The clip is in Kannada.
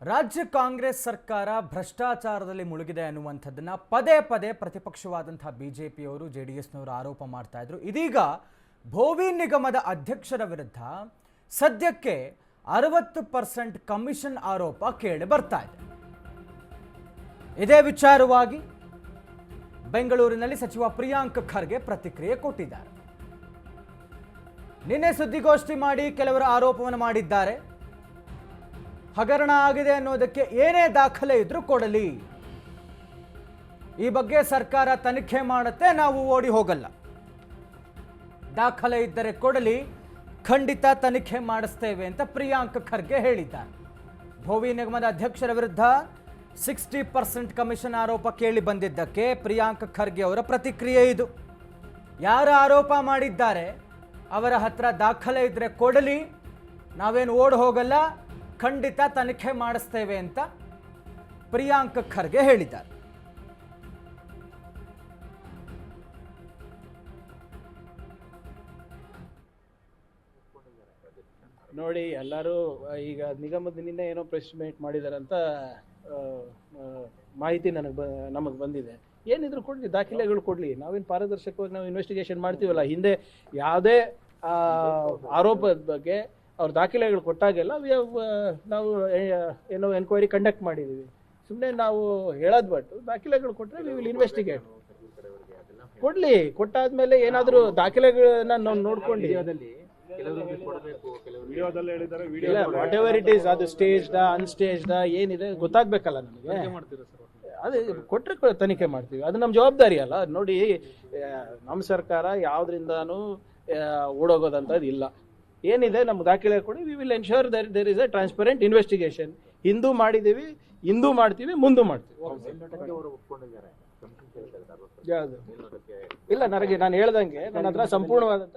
ರಾಜ್ಯ ಕಾಂಗ್ರೆಸ್ ಸರ್ಕಾರ ಭ್ರಷ್ಟಾಚಾರದಲ್ಲಿ ಮುಳುಗಿದೆ ಅನ್ನುವಂಥದ್ದನ್ನ ಪದೇ ಪದೇ ಪ್ರತಿಪಕ್ಷವಾದಂತಹ ಬಿಜೆಪಿಯವರು ಜೆಡಿಎಸ್ನವರು ಆರೋಪ ಮಾಡ್ತಾ ಇದ್ರು. ಇದೀಗ ಭೋವಿ ನಿಗಮದ ಅಧ್ಯಕ್ಷರ ವಿರುದ್ಧ ಸದ್ಯಕ್ಕೆ 60% ಕಮಿಷನ್ ಆರೋಪ ಕೇಳಿ ಬರ್ತಾ ಇದೆ. ಇದೇ ವಿಚಾರವಾಗಿ ಬೆಂಗಳೂರಿನಲ್ಲಿ ಸಚಿವ ಪ್ರಿಯಾಂಕ್ ಖರ್ಗೆ ಪ್ರತಿಕ್ರಿಯೆ ಕೊಟ್ಟಿದ್ದಾರೆ. ನಿನ್ನೆ ಸುದ್ದಿಗೋಷ್ಠಿ ಮಾಡಿ ಕೆಲವರು ಆರೋಪವನ್ನು ಮಾಡಿದ್ದಾರೆ. ಹಗರಣ ಆಗಿದೆ ಅನ್ನೋದಕ್ಕೆ ಏನೇ ದಾಖಲೆ ಇದ್ರೂ ಕೊಡಲಿ, ಈ ಬಗ್ಗೆ ಸರ್ಕಾರ ತನಿಖೆ ಮಾಡುತ್ತೆ, ನಾವು ಓಡಿ ಹೋಗಲ್ಲ. ದಾಖಲೆ ಇದ್ದರೆ ಕೊಡಲಿ, ಖಂಡಿತ ತನಿಖೆ ಮಾಡಿಸ್ತೇವೆ ಅಂತ ಪ್ರಿಯಾಂಕ್ ಖರ್ಗೆ ಹೇಳಿದ್ದಾರೆ. ಭೋವಿ ನಿಗಮದ ಅಧ್ಯಕ್ಷರ ವಿರುದ್ಧ 60% ಕಮಿಷನ್ ಆರೋಪ ಕೇಳಿ ಬಂದಿದ್ದಕ್ಕೆ ಪ್ರಿಯಾಂಕ್ ಖರ್ಗೆ ಅವರ ಪ್ರತಿಕ್ರಿಯೆ ಇದು. ಯಾರು ಆರೋಪ ಮಾಡಿದ್ದಾರೆ ಅವರ ಹತ್ರ ದಾಖಲೆ ಇದ್ರೆ ಕೊಡಲಿ, ನಾವೇನು ಓಡ್ ಹೋಗಲ್ಲ, ಖಂಡಿತ ತನಿಖೆ ಮಾಡಿಸ್ತೇವೆ ಅಂತ ಪ್ರಿಯಾಂಕ್ ಖರ್ಗೆ ಹೇಳಿದ್ದಾರೆ. ನೋಡಿ, ಎಲ್ಲರೂ ಈಗ ನಿಗಮದ ನಿನ್ನೆ ಏನೋ ಪ್ರೆಸ್ ಮೀಟ್ ಮಾಡಿದ್ದಾರೆ ಅಂತ ಮಾಹಿತಿ ನಮಗೆ ಬಂದಿದೆ. ಏನಿದ್ರು ಕೊಡಲಿ, ದಾಖಲೆಗಳು ಕೊಡಲಿ. ನಾವೇನು ಪಾರದರ್ಶಕವಾಗಿ ನಾವು ಇನ್ವೆಸ್ಟಿಗೇಷನ್ ಮಾಡ್ತೀವಲ್ಲ, ಹಿಂದೆ ಯಾವುದೇ ಆರೋಪದ ಬಗ್ಗೆ ಅವ್ರ ದಾಖಲೆಗಳು ಕೊಟ್ಟಾಗೆಲ್ಲ ನಾವು ಏನೋ ಎನ್ಕ್ವೈರಿ ಕಂಡಕ್ಟ್ ಮಾಡಿದ್ದೀವಿ. ಸುಮ್ಮನೆ ನಾವು ಹೇಳೋದು ಬಿಟ್ಟು ದಾಖಲೆಗಳು ಕೊಟ್ಟರೆ ವಿ ವಿಲ್ ಇನ್ವೆಸ್ಟಿಗೇಟ್. ಕೊಡಲಿ, ಕೊಟ್ಟಾದ್ಮೇಲೆ ಏನಾದರೂ ದಾಖಲೆಗಳನ್ನ ನಾವು ನೋಡ್ಕೊಂಡು ವಾಟ್ ಎವರ್ ಇಟ್ ಈಸ್, ಅದು ಸ್ಟೇಜ್ಡ ಅನ್ಸ್ಟೇಜ್ಡ ಏನಿದೆ ಗೊತ್ತಾಗ್ಬೇಕಲ್ಲ ನಮಗೆ. ಅದೇ ಕೊಟ್ಟರೆ ತನಿಖೆ ಮಾಡ್ತೀವಿ, ಅದು ನಮ್ಮ ಜವಾಬ್ದಾರಿ ಅಲ್ಲ. ನೋಡಿ, ನಮ್ಮ ಸರ್ಕಾರ ಯಾವುದರಿಂದಾನು ಓಡೋಗೋದಂಥದ್ದು ಇಲ್ಲ. ಏನಿದೆ ನಮ್ಮ ದಾಖಲೆ ಕೊಡಿ, we will ensure that there is a transparent investigation. ಹಿಂದೂ ಮಾಡಿದ್ದೀವಿ, ಇಂದೂ ಮಾಡ್ತೀವಿ, ಮುಂದೂ ಮಾಡ್ತೀವಿ. ಇಲ್ಲ, ನನಗೆ ನಾನು ಹೇಳ್ದಂಗೆ ನನ್ನ ಹತ್ರ ಸಂಪೂರ್ಣವಾದಂಥ